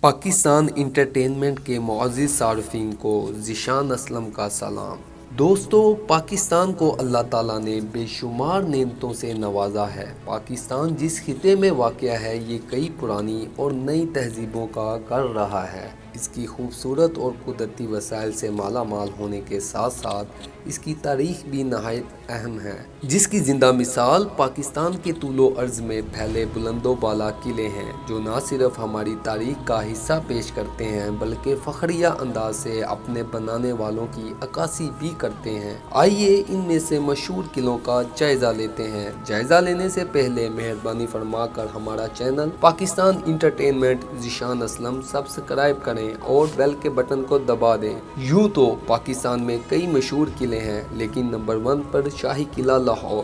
Pakistan entertainment کے معزز صارفین کو ذیشان اسلم کا سلام۔ دوستو، پاکستان کو اللہ تعالیٰ نے بے شمار نعمتوں سے نوازا ہے۔ پاکستان جس خطے میں واقع ہے یہ کئی پرانی اور نئی تہذیبوں کا گھر رہا ہے۔ اس کی خوبصورت اور قدرتی وسائل سے مالا مال ہونے کے ساتھ ساتھ اس کی تاریخ بھی نہایت اہم ہے، جس کی زندہ مثال پاکستان کے طول و عرض میں پھیلے بلند و بالا قلعے ہیں، جو نہ صرف ہماری تاریخ کا حصہ پیش کرتے ہیں بلکہ فخریہ انداز سے اپنے بنانے والوں کی عکاسی بھی کرتے ہیں۔ آئیے ان میں سے مشہور قلعوں کا جائزہ لیتے ہیں۔ جائزہ لینے سے پہلے مہربانی فرما کر ہمارا channel Pakistan entertainment Zeeshan Aslam subscribe کریں اور بیل کے بٹن کو دبا دیں۔ یوں تو پاکستان میں کئی مشہور قلعے ہیں، لیکن نمبر 1 پر شاہی قلعہ لاہور۔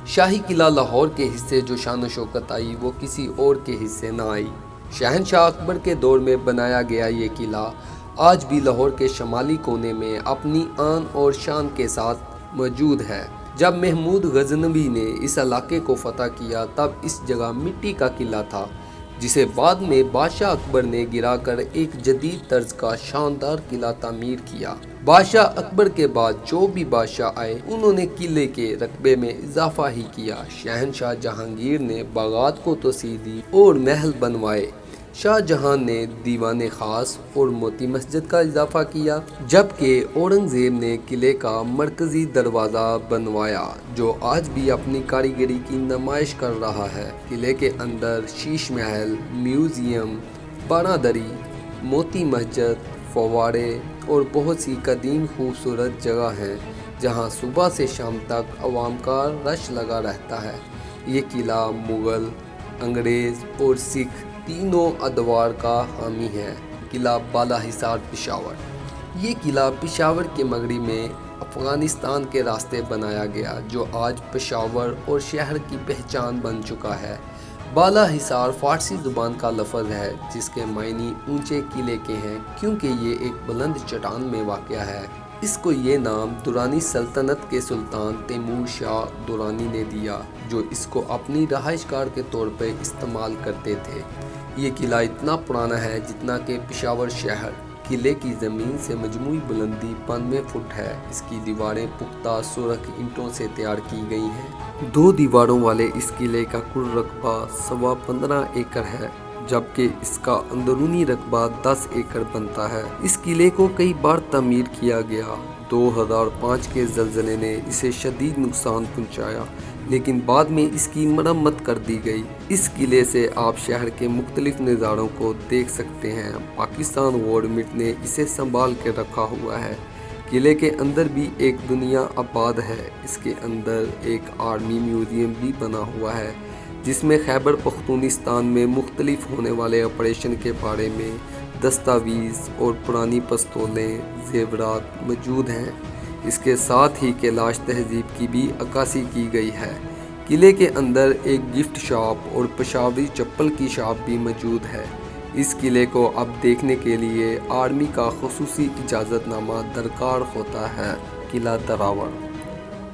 شاہی قلعہ لاہور کے حصے جو شان و شوکت آئی وہ کسی اور کے حصے نہ آئی۔ شہنشاہ اکبر کے دور میں بنایا گیا یہ قلعہ آج بھی لاہور کے شمالی کونے میں اپنی آن اور شان کے ساتھ موجود ہے۔ جب محمود غزنوی نے اس علاقے کو فتح کیا تب اس جگہ مٹی کا قلعہ تھا، جسے بعد میں بادشاہ اکبر نے گرا کر ایک جدید طرز کا شاندار قلعہ تعمیر کیا۔ بادشاہ اکبر کے بعد جو بھی بادشاہ آئے انہوں نے قلعے کے رقبے میں اضافہ ہی کیا۔ شہنشاہ جہانگیر نے باغات کو توسیع دی اور محل بنوائے۔ شاہ جہاں نے دیوان خاص اور موتی مسجد کا اضافہ کیا، جبکہ اورنگزیب نے قلعے کا مرکزی دروازہ بنوایا، جو آج بھی اپنی کاریگری کی نمائش کر رہا ہے۔ قلعے کے اندر شیش محل، میوزیم، بارہ موتی مسجد، فوارے اور بہت سی قدیم خوبصورت جگہ ہیں، جہاں صبح سے شام تک عوام کا رش لگا رہتا ہے۔ یہ قلعہ مغل، انگریز اور سکھ تینوں ادوار کا حامی ہے۔ قلعہ بالا حصار پشاور۔ یہ قلعہ پشاور کے مغرب میں افغانستان کے راستے بنایا گیا، جو آج پشاور اور شہر کی پہچان بن چکا ہے۔ بالا حصار فارسی زبان کا لفظ ہے، جس کے معنی اونچے قلعے کے ہیں، کیونکہ یہ ایک بلند چٹان میں واقع ہے۔ اس کو یہ نام درانی سلطنت کے سلطان تیمور شاہ درانی نے دیا، جو اس کو اپنی رہائش گاہ کے طور پر استعمال کرتے تھے۔ یہ قلعہ اتنا پرانا ہے جتنا کہ پشاور شہر۔ قلعے کی زمین سے مجموعی بلندی 92 فٹ ہے۔ اس کی دیواریں پختہ سرخ اینٹوں سے تیار کی گئی ہیں۔ 2 دیواروں والے اس قلعے کا کل رقبہ 15.25 ایکڑ ہے، جبکہ اس کا اندرونی رقبہ 10 ایکڑ بنتا ہے۔ اس قلعے کو کئی بار تعمیر کیا گیا۔ 2005 کے زلزلے نے اسے شدید نقصان پہنچایا، لیکن بعد میں اس کی مرمت کر دی گئی۔ اس قلعے سے آپ شہر کے مختلف نظاروں کو دیکھ سکتے ہیں۔ پاکستان گورنمنٹ نے اسے سنبھال کے رکھا ہوا ہے۔ قلعے کے اندر بھی ایک دنیا آباد ہے۔ اس کے اندر ایک آرمی میوزیم بھی بنا ہوا ہے، جس میں خیبر پختونخوا میں مختلف ہونے والے آپریشن کے بارے میں دستاویز اور پرانی پستولیں، زیورات موجود ہیں۔ اس کے ساتھ ہی کیلاش تہذیب کی بھی عکاسی کی گئی ہے۔ قلعے کے اندر ایک گفٹ شاپ اور پشاوری چپل کی شاپ بھی موجود ہے۔ اس قلعے کو اب دیکھنے کے لیے آرمی کا خصوصی اجازت نامہ درکار ہوتا ہے۔ قلعہ دراور۔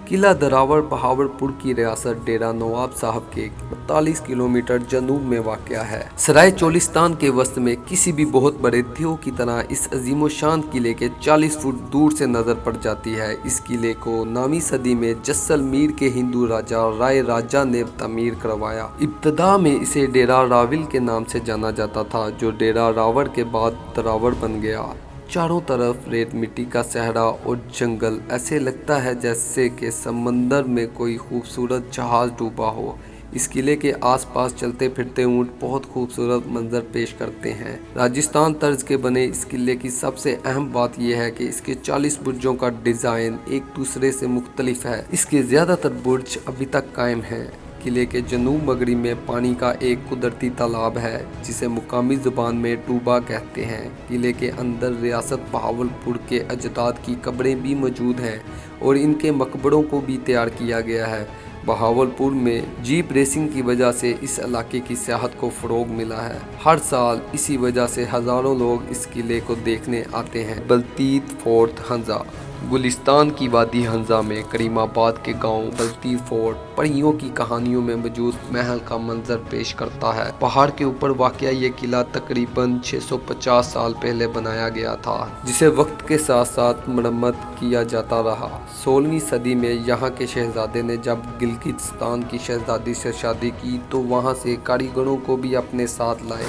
قلعہ دراور بہاولپور کی ریاست ڈیرہ نواب صاحب کے 45 کلومیٹر جنوب میں واقع ہے۔ سرائے چولستان کے وسط میں کسی بھی بہت بڑے دیو کی طرح اس عظیم و شان قلعے کے 40 فٹ دور سے نظر پڑ جاتی ہے۔ اس قلعے کو 9ویں صدی میں جیسلمیر کے ہندو راجا رائے راجا نے تعمیر کروایا۔ ابتدا میں اسے ڈیرہ راول کے نام سے جانا جاتا تھا، جو ڈیرہ راور کے بعد دراور بن گیا۔ چاروں طرف ریت مٹی کا صحرا اور جنگل، ایسے لگتا ہے جیسے کہ سمندر میں کوئی خوبصورت جہاز ڈوبا ہو۔ اس قلعے کے آس پاس چلتے پھرتے اونٹ بہت خوبصورت منظر پیش کرتے ہیں۔ راجستھان طرز کے بنے اس قلعے کی سب سے اہم بات یہ ہے کہ اس کے 40 برجوں کا ڈیزائن ایک دوسرے سے مختلف ہے۔ اس کے زیادہ تر برج ابھی تک قائم ہیں۔ قلعے کے جنوب مغرب میں پانی کا ایک قدرتی تالاب ہے، جسے مقامی زبان میں ٹوبا کہتے ہیں۔ قلعے کے اندر ریاست بہاولپور کے اجداد کی قبریں بھی موجود ہیں اور ان کے مقبروں کو بھی تیار کیا گیا ہے۔ بہاولپور میں جیپ ریسنگ کی وجہ سے اس علاقے کی سیاحت کو فروغ ملا ہے۔ ہر سال اسی وجہ سے ہزاروں لوگ اس قلعے کو دیکھنے آتے ہیں۔ بلتیت فورٹ ہنزا۔ گلستان کی وادی ہنزا میں کریم آباد کے گاؤں بلتی فورٹ پریوں کی کہانیوں میں موجود محل کا منظر پیش کرتا ہے۔ پہاڑ کے اوپر واقع یہ قلعہ تقریباً 650 سال پہلے بنایا گیا تھا، جسے وقت کے ساتھ ساتھ مرمت کیا جاتا رہا۔ 16ویں صدی میں یہاں کے شہزادے نے جب گلگتستان کی شہزادی سے شادی کی تو وہاں سے کاریگروں کو بھی اپنے ساتھ لائے،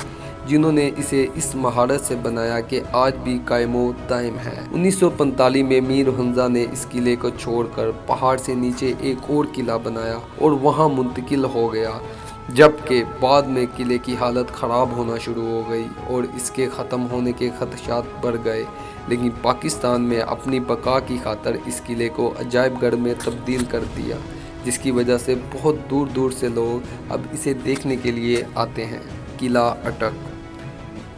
جنہوں نے اسے اس مہارت سے بنایا کہ آج بھی قائم و دائم ہے۔ 1945 میں میر حمزہ نے اس قلعے کو چھوڑ کر پہاڑ سے نیچے ایک اور قلعہ بنایا اور وہاں منتقل ہو گیا، جبکہ بعد میں قلعے کی حالت خراب ہونا شروع ہو گئی اور اس کے ختم ہونے کے خدشات بڑھ گئے، لیکن پاکستان میں اپنی بقا کی خاطر اس قلعے کو عجائب گھر میں تبدیل کر دیا، جس کی وجہ سے بہت دور دور سے لوگ اب اسے دیکھنے کے لیے آتے ہیں۔ قلعہ اٹک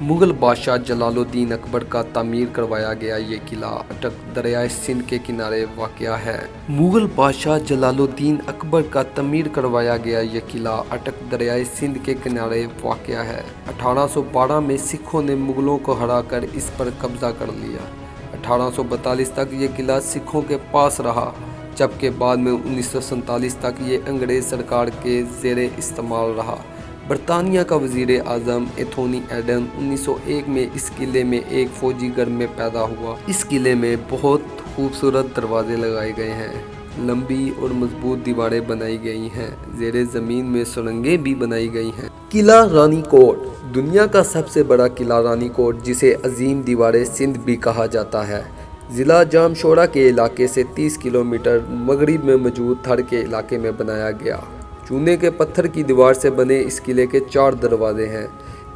مغل بادشاہ جلال الدین اکبر کا تعمیر کروایا گیا یہ قلعہ اٹک دریائے سندھ کے کنارے واقع ہے۔ مغل بادشاہ جلال الدین اکبر کا تعمیر کروایا گیا یہ قلعہ اٹک دریائے سندھ کے کنارے واقع ہے۔ 1812 میں سکھوں نے مغلوں کو ہرا کر اس پر قبضہ کر لیا۔ 1842 تک یہ قلعہ سکھوں کے پاس رہا، جبکہ بعد میں 1947 تک یہ انگریز سرکار کے زیر استعمال رہا۔ برطانیہ کا وزیر اعظم ایتھونی ایڈن 1901 میں اس قلعے میں ایک فوجی گھر میں پیدا ہوا۔ اس قلعے میں بہت خوبصورت دروازے لگائے گئے ہیں، لمبی اور مضبوط دیواریں بنائی گئی ہیں، زیر زمین میں سرنگیں بھی بنائی گئی ہیں۔ قلعہ رانی کوٹ دنیا کا سب سے بڑا قلعہ رانی کوٹ، جسے عظیم دیوار سندھ بھی کہا جاتا ہے، ضلع جام شورا کے علاقے سے 30 کلومیٹر مغرب میں موجود تھر کے علاقے میں بنایا گیا۔ چونے کے پتھر کی دیوار سے بنے اس قلعے کے 4 دروازے ہیں۔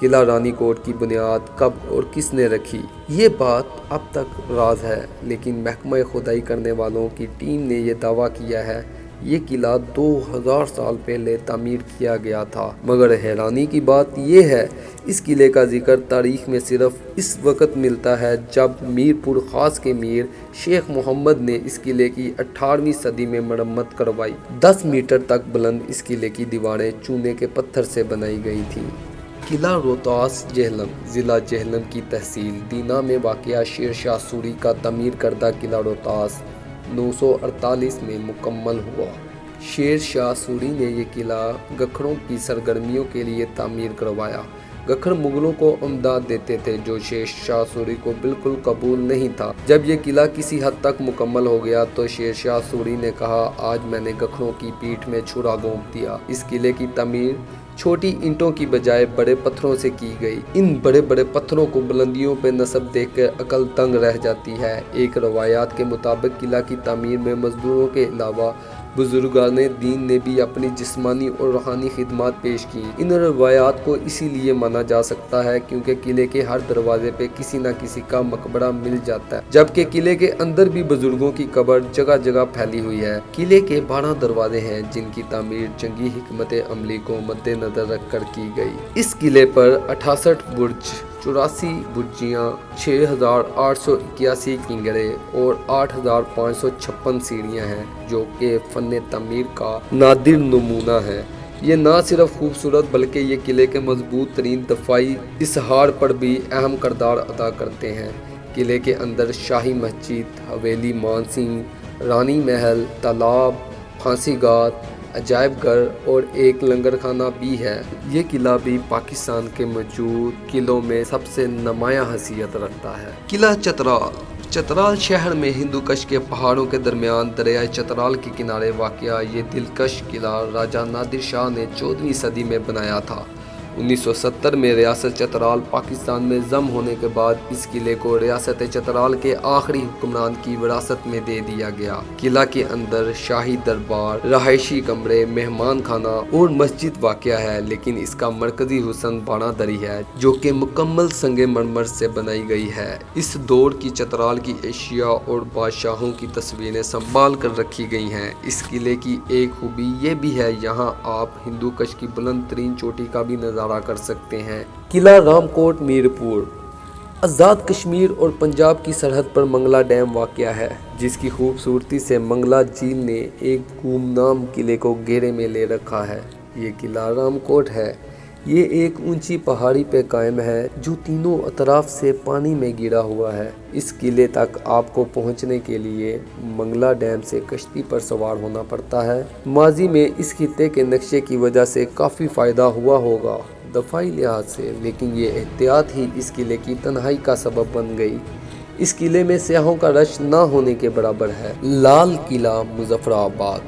قلعہ رانی کوٹ کی بنیاد کب اور کس نے رکھی، یہ بات اب تک راز ہے، لیکن محکمہ کھدائی کرنے والوں کی ٹیم نے یہ دعویٰ کیا ہے یہ قلعہ 2000 سال پہلے تعمیر کیا گیا تھا۔ مگر حیرانی کی بات یہ ہے اس قلعے کا ذکر تاریخ میں صرف اس وقت ملتا ہے جب میر پور خاص کے میر شیخ محمد نے اس قلعے کی 18ویں صدی میں مرمت کروائی۔ 10 میٹر تک بلند اس قلعے کی دیواریں چونے کے پتھر سے بنائی گئی تھیں۔ قلعہ روہتاس جہلم ضلع جہلم کی تحصیل دینا میں واقع شیر شاہ سوری کا تعمیر کردہ قلعہ روہتاس 948 میں مکمل ہوا۔ شیر شاہ سوری نے یہ قلعہ گکھڑوں کی سرگرمیوں کے لیے تعمیر کروایا۔ گکھڑ مغلوں کو امداد دیتے تھے، جو شیر شاہ سوری کو بالکل قبول نہیں تھا۔ جب یہ قلعہ کسی حد تک مکمل ہو گیا تو شیر شاہ سوری نے کہا، آج میں نے گکھڑوں کی پیٹھ میں چھرا گھونپ دیا۔ اس قلعے کی تعمیر چھوٹی اینٹوں کی بجائے بڑے پتھروں سے کی گئی۔ ان بڑے بڑے پتھروں کو بلندیوں پہ نصب دیکھ کر عقل دنگ رہ جاتی ہے۔ ایک روایات کے مطابق قلعہ کی تعمیر میں مزدوروں کے علاوہ بزرگان دین نے بھی اپنی جسمانی اور روحانی خدمات پیش کی۔ ان روایات کو اسی لیے مانا جا سکتا ہے کیونکہ قلعے کے ہر دروازے پہ کسی نہ کسی کا مقبرہ مل جاتا ہے، جبکہ قلعے کے اندر بھی بزرگوں کی قبر جگہ جگہ پھیلی ہوئی ہے۔ قلعے کے 12 دروازے ہیں جن کی تعمیر جنگی حکمت عملی کو مد نظر رکھ کر کی گئی۔ اس قلعے پر 68 برج، 84 برجیاں، 6881 کنگرے اور 8556 سیڑھیاں ہیں، جو کہ فن تعمیر کا نادر نمونہ ہے۔ یہ نہ صرف خوبصورت بلکہ یہ قلعے کے مضبوط ترین دفاعی اسحار پر بھی اہم کردار ادا کرتے ہیں۔ قلعے کے اندر شاہی مسجد، حویلی مان سنگھ، رانی محل، تالاب، پھانسی گاہ، عجائب گھر اور ایک لنگر خانہ بھی ہے۔ یہ قلعہ بھی پاکستان کے موجود قلعوں میں سب سے نمایاں حیثیت رکھتا ہے۔ قلعہ چترال چترال شہر میں ہندو کش کے پہاڑوں کے درمیان دریائے چترال کے کنارے واقع یہ دلکش قلعہ راجہ نادر شاہ نے 14ویں صدی میں بنایا تھا۔ 1970 میں ریاست چترال پاکستان میں ضم ہونے کے بعد اس قلعے کو ریاست چترال کے آخری حکمران کی وراثت میں دے دیا گیا۔ قلعہ کے اندر شاہی دربار، رہائشی کمرے، مہمان خانہ اور مسجد واقع ہے، لیکن اس کا مرکزی حسن باڑہ دری ہے جو کہ مکمل سنگ مرمر سے بنائی گئی ہے۔ اس دور کی چترال کی اشیاء اور بادشاہوں کی تصویریں سنبھال کر رکھی گئی ہیں۔ اس قلعے کی ایک خوبی یہ بھی ہے یہاں آپ ہندو کش کی بلند ترین چوٹی کا بھی نظارہ کر سکتے ہیں۔ قلعہ رام کوٹ میر پور آزاد کشمیر اور پنجاب کی سرحد پر منگلا ڈیم واقع ہے، جس کی خوبصورتی سے منگلا جھیل نے ایک گمنام قلعے کو گھیرے میں لے رکھا ہے۔ یہ قلعہ رام کوٹ ہے۔ یہ ایک اونچی پہاڑی پہ قائم ہے جو تینوں اطراف سے پانی میں گھرا ہوا ہے۔ اس قلعے تک آپ کو پہنچنے کے لیے منگلا ڈیم سے کشتی پر سوار ہونا پڑتا ہے۔ ماضی میں اس خطے کے نقشے کی وجہ سے کافی فائدہ ہوا ہوگا دفاعی لحاظ سے، لیکن یہ احتیاط ہی اس قلعے کی تنہائی کا سبب بن گئی۔ اس قلعے میں سیاحوں کا رش نہ ہونے کے برابر ہے۔ لال قلعہ مظفر آباد۔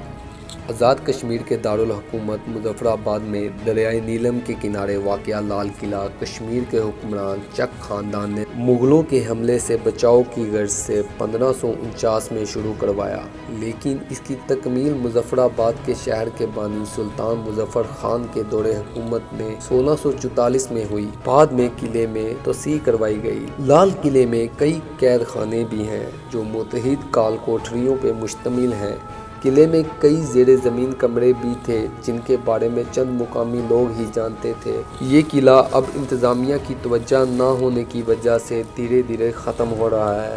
آزاد کشمیر کے دارالحکومت مظفر آباد میں دریائے نیلم کے کنارے واقع لال قلعہ کشمیر کے حکمران چک خاندان نے مغلوں کے حملے سے بچاؤ کی غرض سے 1549 میں شروع کروایا، لیکن اس کی تکمیل مظفر آباد کے شہر کے بانی سلطان مظفر خان کے دور حکومت میں 1644 میں ہوئی۔ بعد میں قلعے میں توسیع کروائی گئی۔ لال قلعے میں کئی قید خانے بھی ہیں جو متحد کال کوٹریوں پر مشتمل ہیں۔ قلعے میں کئی زیر زمین کمرے بھی تھے جن کے بارے میں چند مقامی لوگ ہی جانتے تھے۔ یہ قلعہ اب انتظامیہ کی توجہ نہ ہونے کی وجہ سے دھیرے دھیرے ختم ہو رہا ہے،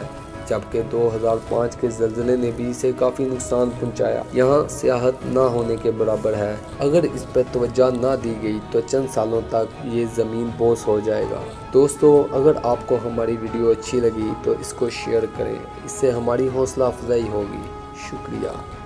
جبکہ 2005 کے زلزلے نے بھی اسے کافی نقصان پہنچایا۔ یہاں سیاحت نہ ہونے کے برابر ہے۔ اگر اس پر توجہ نہ دی گئی تو چند سالوں تک یہ زمین بوس ہو جائے گا۔ دوستو، اگر آپ کو ہماری ویڈیو اچھی لگی تو اس کو شیئر کریں، اس سے ہماری حوصلہ افزائی ہوگی۔ شکریہ۔